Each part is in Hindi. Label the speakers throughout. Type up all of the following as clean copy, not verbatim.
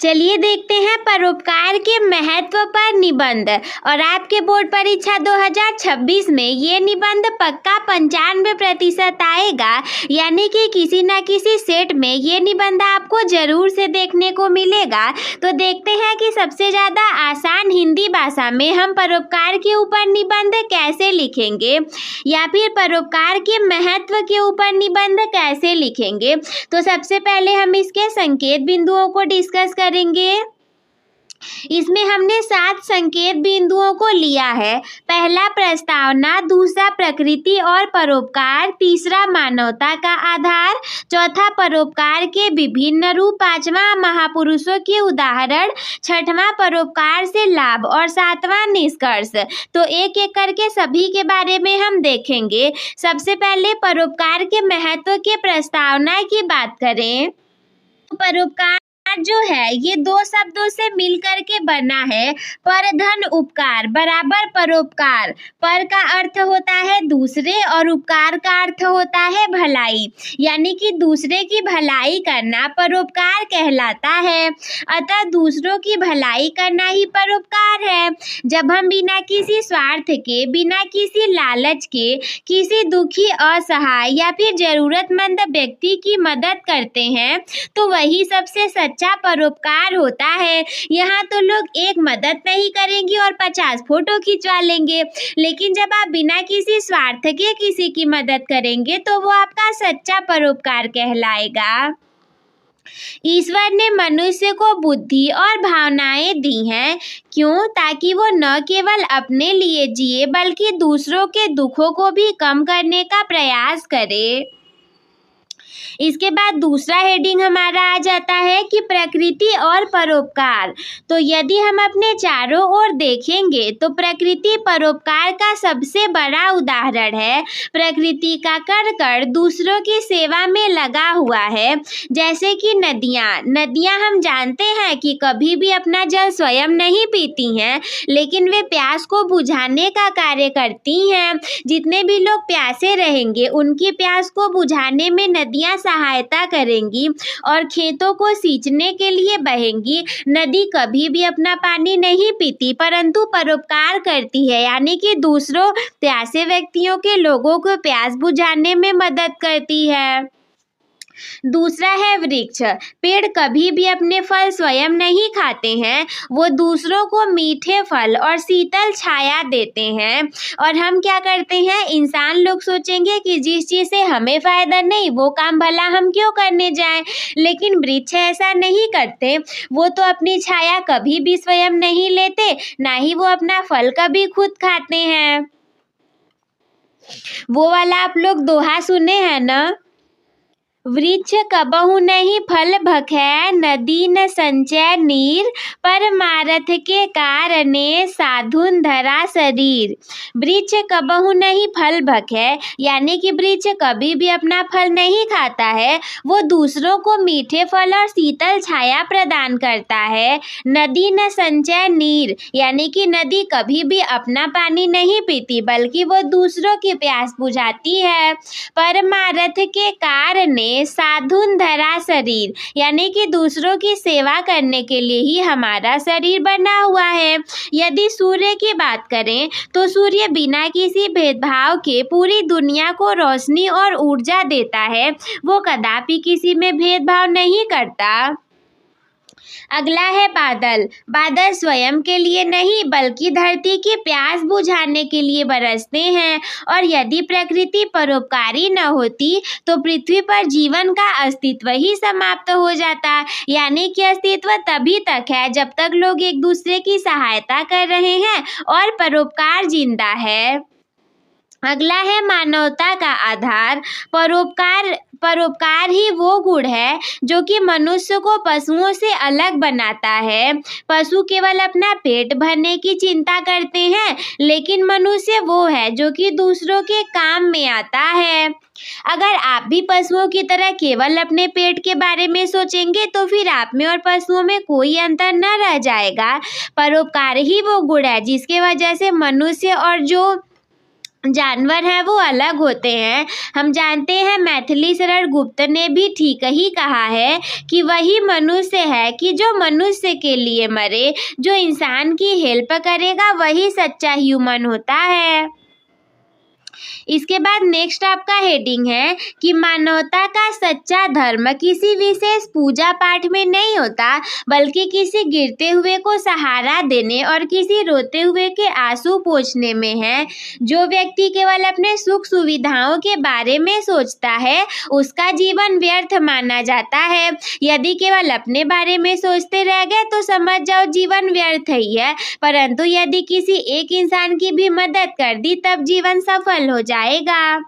Speaker 1: चलिए देखते हैं परोपकार के महत्व पर निबंध। और आपके बोर्ड परीक्षा 2026 में ये निबंध पक्का 95% आएगा, यानी कि किसी न किसी सेट में ये निबंध आपको जरूर से देखने को मिलेगा। तो देखते हैं कि सबसे ज़्यादा आसान हिंदी भाषा में हम परोपकार के ऊपर निबंध कैसे लिखेंगे, या फिर परोपकार के महत्व के ऊपर निबंध कैसे लिखेंगे। तो सबसे पहले हम इसके संकेत बिंदुओं को डिस्कस करेंगे। इसमें हमने 7 संकेत बिंदुओं को लिया है। पहला प्रस्तावना, दूसरा प्रकृति और परोपकार, तीसरा मानवता का आधार, चौथा परोपकार के विभिन्न रूप, पांचवा महापुरुषों के उदाहरण, छठवां परोपकार से लाभ और सातवां निष्कर्ष। तो एक एक करके सभी के बारे में हम देखेंगे। सबसे पहले परोपकार के महत्व के प्रस्तावना की बात करें। परोपकार जो है ये 2 शब्दों से मिलकर के बना है। पर धन उपकार बराबर परोपकार। पर का अर्थ होता है दूसरे और उपकार का अर्थ होता है भलाई, यानी कि दूसरे की भलाई करना परोपकार कहलाता है। अतः दूसरों की भलाई करना ही परोपकार है। जब हम बिना किसी स्वार्थ के, बिना किसी लालच के किसी दुखी, असहाय या फिर जरूरतमंद व्यक्ति की मदद करते हैं तो वही सबसे सच्चा परोपकार होता है। यहाँ तो लोग एक मदद नहीं करेंगे और 50 फोटो खिंचवा लेंगे, लेकिन जब आप बिना किसी स्वार्थ के किसी की मदद करेंगे तो वो आपका सच्चा परोपकार कहलाएगा। ईश्वर ने मनुष्य को बुद्धि और भावनाएं दी हैं। क्यों? ताकि वो न केवल अपने लिए जिए बल्कि दूसरों के दुखों को भी कम करने का प्रयास करे। इसके बाद दूसरा हेडिंग हमारा आ जाता है कि प्रकृति और परोपकार। तो यदि हम अपने चारों ओर देखेंगे तो प्रकृति परोपकार का सबसे बड़ा उदाहरण है। प्रकृति का कण-कण दूसरों की सेवा में लगा हुआ है। जैसे कि नदियाँ हम जानते हैं कि कभी भी अपना जल स्वयं नहीं पीती हैं, लेकिन वे प्यास को बुझाने का कार्य करती हैं। जितने भी लोग प्यासे रहेंगे उनकी प्यास को बुझाने में नदियाँ सहायता करेंगी और खेतों को सींचने के लिए बहेंगी। नदी कभी भी अपना पानी नहीं पीती परंतु परोपकार करती है, यानी कि दूसरों प्यासे व्यक्तियों के लोगों को प्यास बुझाने में मदद करती है। दूसरा है वृक्ष। पेड़ कभी भी अपने फल स्वयं नहीं खाते हैं, वो दूसरों को मीठे फल और शीतल छाया देते हैं। और हम क्या करते हैं, इंसान लोग सोचेंगे कि जिस चीज़ से हमें फायदा नहीं वो काम भला हम क्यों करने जाएं, लेकिन वृक्ष ऐसा नहीं करते। वो तो अपनी छाया कभी भी स्वयं नहीं लेते, ना ही वो अपना फल कभी खुद खाते हैं। वो वाला आप लोग दोहा सुने हैं ना, वृक्ष कबहु नहीं फल भखै, नदी न संचय नीर, परमारथ के कारणे साधुन धरा शरीर। वृक्ष कबहु नहीं फल भखै, यानी कि वृक्ष कभी भी अपना फल नहीं खाता है, वो दूसरों को मीठे फल और शीतल छाया प्रदान करता है। नदी न संचय नीर, यानी कि नदी कभी भी अपना पानी नहीं पीती बल्कि वो दूसरों की प्यास बुझाती है। परमारथ के कारणे साधुन धरा शरीर, यानी कि दूसरों की सेवा करने के लिए ही हमारा शरीर बना हुआ है। यदि सूर्य की बात करें तो सूर्य बिना किसी भेदभाव के पूरी दुनिया को रोशनी और ऊर्जा देता है। वो कदापि किसी में भेदभाव नहीं करता। अगला है बादल। बादल स्वयं के लिए नहीं बल्कि धरती की प्यास बुझाने के लिए बरसते हैं। और यदि प्रकृति परोपकारी न होती तो पृथ्वी पर जीवन का अस्तित्व ही समाप्त हो जाता, यानी कि अस्तित्व तभी तक है जब तक लोग एक दूसरे की सहायता कर रहे हैं और परोपकार जिंदा है। अगला है मानवता का आधार। परोपकार ही वो गुण है जो कि मनुष्य को पशुओं से अलग बनाता है। पशु केवल अपना पेट भरने की चिंता करते हैं, लेकिन मनुष्य वो है जो कि दूसरों के काम में आता है। अगर आप भी पशुओं की तरह केवल अपने पेट के बारे में सोचेंगे तो फिर आप में और पशुओं में कोई अंतर न रह जाएगा। परोपकार ही वो गुण है जिसके वजह से मनुष्य और जो जानवर हैं वो अलग होते हैं। हम जानते हैं मैथिली शरण गुप्त ने भी ठीक ही कहा है कि वही मनुष्य है कि जो मनुष्य के लिए मरे, जो इंसान की हेल्प करेगा वही सच्चा ह्यूमन होता है। इसके बाद नेक्स्ट आपका हेडिंग है कि मानवता का सच्चा धर्म किसी विशेष पूजा पाठ में नहीं होता, बल्कि किसी गिरते हुए को सहारा देने और किसी रोते हुए के आंसू पोंछने में है। जो व्यक्ति केवल अपने सुख सुविधाओं के बारे में सोचता है उसका जीवन व्यर्थ माना जाता है। यदि केवल अपने बारे में सोचते रह गए तो समझ जाओ जीवन व्यर्थ ही है, परंतु यदि किसी एक इंसान की भी मदद कर दी तब जीवन सफल हो जाएगा।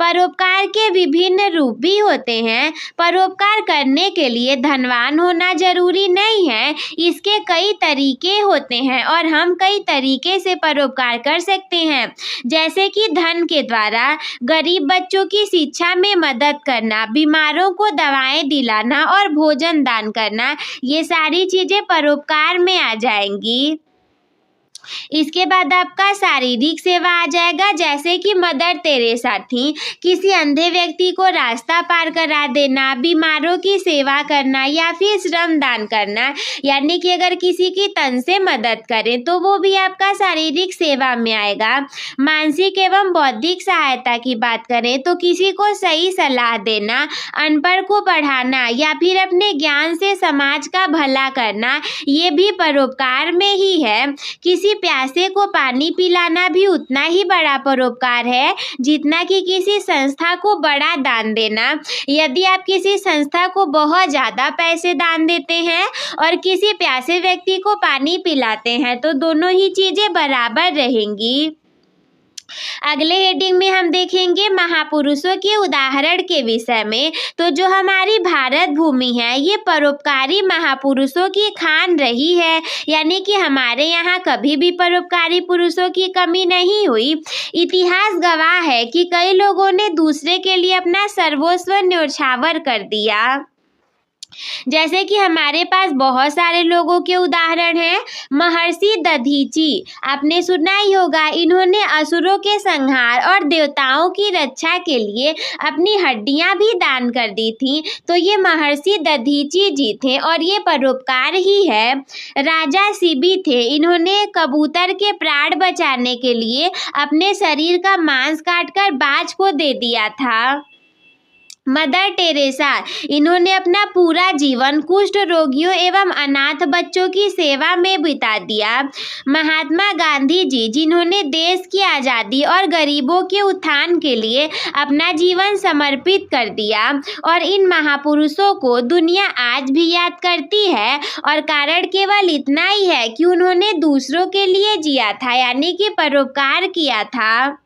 Speaker 1: परोपकार के विभिन्न रूप भी होते हैं। परोपकार करने के लिए धनवान होना जरूरी नहीं है, इसके कई तरीके होते हैं और हम कई तरीके से परोपकार कर सकते हैं, जैसे कि धन के द्वारा गरीब बच्चों की शिक्षा में मदद करना, बीमारों को दवाएं दिलाना और भोजन दान करना, ये सारी चीजें परोपकार में आ जाएंगी। इसके बाद आपका शारीरिक सेवा आ जाएगा, जैसे कि मदर टेरेसा थी, किसी अंधे व्यक्ति को रास्ता पार करा देना, बीमारों की सेवा करना या फिर श्रम दान करना, यानी कि अगर किसी की तन से मदद करें तो वो भी आपका शारीरिक सेवा में आएगा। मानसिक एवं बौद्धिक सहायता की बात करें तो किसी को सही सलाह देना, अनपढ़ को पढ़ाना या फिर अपने ज्ञान से समाज का भला करना, ये भी परोपकार में ही है। किसी प्यासे को पानी पिलाना भी उतना ही बड़ा परोपकार है जितना कि किसी संस्था को बड़ा दान देना। यदि आप किसी संस्था को बहुत ज़्यादा पैसे दान देते हैं और किसी प्यासे व्यक्ति को पानी पिलाते हैं तो दोनों ही चीज़ें बराबर रहेंगी। अगले हेडिंग में हम देखेंगे महापुरुषों के उदाहरण के विषय में। तो जो हमारी भारत भूमि है ये परोपकारी महापुरुषों की खान रही है, यानी कि हमारे यहाँ कभी भी परोपकारी पुरुषों की कमी नहीं हुई। इतिहास गवाह है कि कई लोगों ने दूसरे के लिए अपना सर्वस्व न्यौछावर कर दिया। जैसे कि हमारे पास बहुत सारे लोगों के उदाहरण हैं। महर्षि दधीची, आपने सुना ही होगा, इन्होंने असुरों के संहार और देवताओं की रक्षा के लिए अपनी हड्डियां भी दान कर दी थी। तो ये महर्षि दधीची जी थे और ये परोपकार ही है। राजा शिबी थे, इन्होंने कबूतर के प्राण बचाने के लिए अपने शरीर का मांस काटकर बाज को दे दिया था। मदर टेरेसा, इन्होंने अपना पूरा जीवन कुष्ठ रोगियों एवं अनाथ बच्चों की सेवा में बिता दिया। महात्मा गांधी जी, जिन्होंने देश की आज़ादी और गरीबों के उत्थान के लिए अपना जीवन समर्पित कर दिया, और इन महापुरुषों को दुनिया आज भी याद करती है और कारण केवल इतना ही है कि उन्होंने दूसरों के लिए जिया था, यानी कि परोपकार किया था।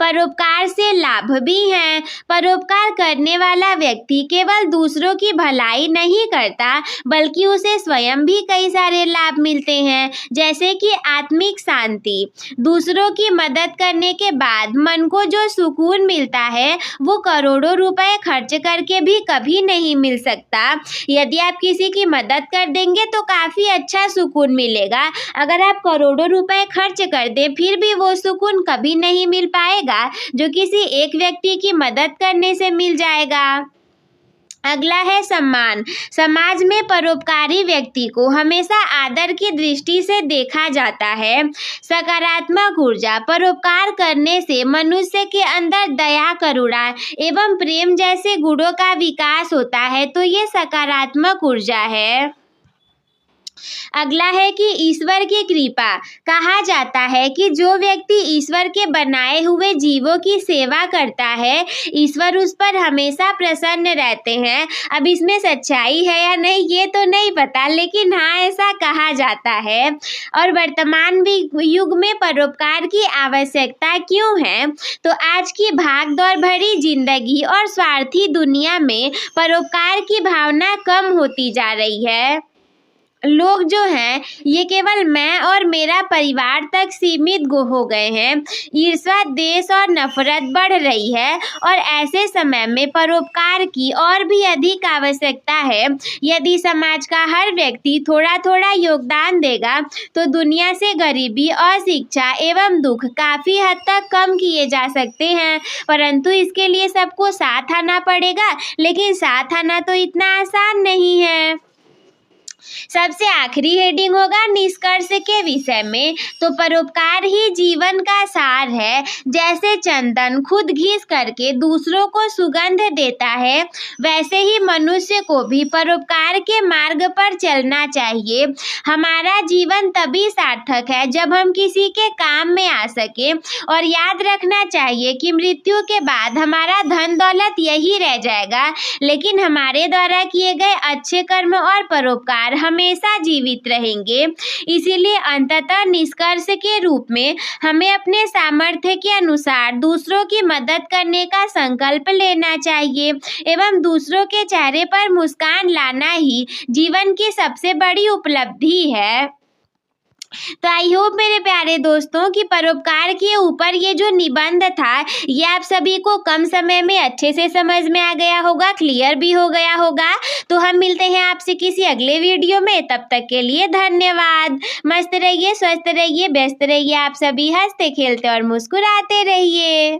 Speaker 1: परोपकार से लाभ भी हैं। परोपकार करने वाला व्यक्ति केवल दूसरों की भलाई नहीं करता बल्कि उसे स्वयं भी कई सारे लाभ मिलते हैं, जैसे कि आत्मिक शांति। दूसरों की मदद करने के बाद मन को जो सुकून मिलता है वो करोड़ों रुपए खर्च करके भी कभी नहीं मिल सकता। यदि आप किसी की मदद कर देंगे तो काफ़ी अच्छा सुकून मिलेगा। अगर आप करोड़ों रुपए खर्च कर दें फिर भी वो सुकून कभी नहीं मिल पाएगा जो किसी एक व्यक्ति की मदद करने से मिल जाएगा। अगला है सम्मान। समाज में परोपकारी व्यक्ति को हमेशा आदर की दृष्टि से देखा जाता है। सकारात्मक ऊर्जा। परोपकार करने से मनुष्य के अंदर दया, करुणा एवं प्रेम जैसे गुणों का विकास होता है, तो ये सकारात्मक ऊर्जा है। अगला है कि ईश्वर की कृपा। कहा जाता है कि जो व्यक्ति ईश्वर के बनाए हुए जीवों की सेवा करता है ईश्वर उस पर हमेशा प्रसन्न रहते हैं। अब इसमें सच्चाई है या नहीं ये तो नहीं पता, लेकिन हाँ ऐसा कहा जाता है। और वर्तमान युग में परोपकार की आवश्यकता क्यों है? तो आज की भागदौड़ भरी जिंदगी और स्वार्थी दुनिया में परोपकार की भावना कम होती जा रही है। लोग जो हैं ये केवल मैं और मेरा परिवार तक सीमित हो गए हैं। ईर्ष्या, द्वेष और नफरत बढ़ रही है और ऐसे समय में परोपकार की और भी अधिक आवश्यकता है। यदि समाज का हर व्यक्ति थोड़ा थोड़ा योगदान देगा तो दुनिया से गरीबी, अशिक्षा एवं दुख काफी हद तक कम किए जा सकते हैं। परंतु इसके लिए सबको साथ आना पड़ेगा, लेकिन साथ आना तो इतना आसान नहीं है। सबसे आखिरी हेडिंग होगा निष्कर्ष के विषय में। तो परोपकार ही जीवन का सार है। जैसे चंदन खुद घिस करके दूसरों को सुगंध देता है, वैसे ही मनुष्य को भी परोपकार के मार्ग पर चलना चाहिए। हमारा जीवन तभी सार्थक है जब हम किसी के काम में आ सके। और याद रखना चाहिए कि मृत्यु के बाद हमारा धन दौलत यही रह जाएगा, लेकिन हमारे द्वारा किए गए अच्छे कर्म और परोपकार हमेशा जीवित रहेंगे। इसीलिए अंततः निष्कर्ष के रूप में हमें अपने सामर्थ्य के अनुसार दूसरों की मदद करने का संकल्प लेना चाहिए एवं दूसरों के चेहरे पर मुस्कान लाना ही जीवन की सबसे बड़ी उपलब्धि है। तो आई होप मेरे प्यारे दोस्तों कि परोपकार के ऊपर ये जो निबंध था ये आप सभी को कम समय में अच्छे से समझ में आ गया होगा, क्लियर भी हो गया होगा। तो हम मिलते हैं आपसे किसी अगले वीडियो में, तब तक के लिए धन्यवाद। मस्त रहिए, स्वस्थ रहिए, व्यस्त रहिए, आप सभी हंसते खेलते और मुस्कुराते रहिए।